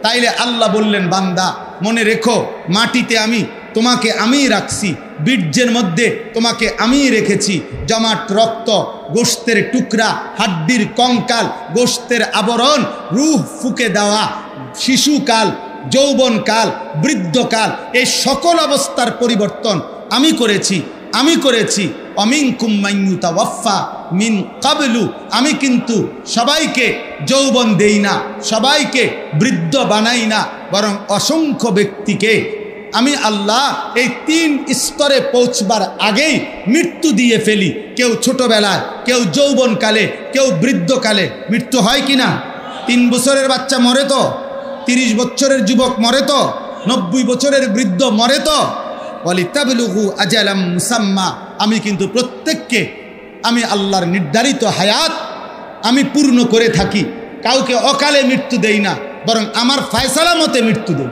তাইলে আল্লাহ বললেন, বান্দা মনে রেখো, মাটিতে তোমাকে আমি রাখছি, বীর্যের মধ্যে তোমাকে আমি রেখেছি, জমাট রক্ত, গোশতের টুকরা, হাড্ডির কঙ্কাল, গোশতের আবরণ, রূহ ফুঁকে দেওয়া, শিশুকাল, যৌবনকাল, বৃদ্ধকাল, এই সকল অবস্থার পরিবর্তন আমি করেছি। অমিনকুম মান ইউতাওয়াফা মিন ক্বাবলু, আমি কিন্তু সবাইকে যৌবন দেই না, সবাইকে বৃদ্ধ বানাই না, বরং অসংখ্য ব্যক্তিকে আমি আল্লাহ এই 3 স্তরে পৌঁছবার আগেই মৃত্যু দিয়ে ফেলি। কেউ ছোটবেলায়, কেউ যৌবনকালে, কেউ বৃদ্ধকালে। মৃত্যু হয় কি না? 3 বছরের বাচ্চা মরে তো, 30 বছরের যুবক মরে তো, 90 বছরের বৃদ্ধ মরে তো। ওয়ালিতাবলুগু আজালাম মুসাম্মা, আমি কিন্তু প্রত্যেককে আমি আল্লাহর নির্ধারিত হায়াত আমি পূর্ণ করে থাকি। কাউকে অকালে মৃত্যু দেই না, বরং আমার ফয়সালা মতে মৃত্যু দেই।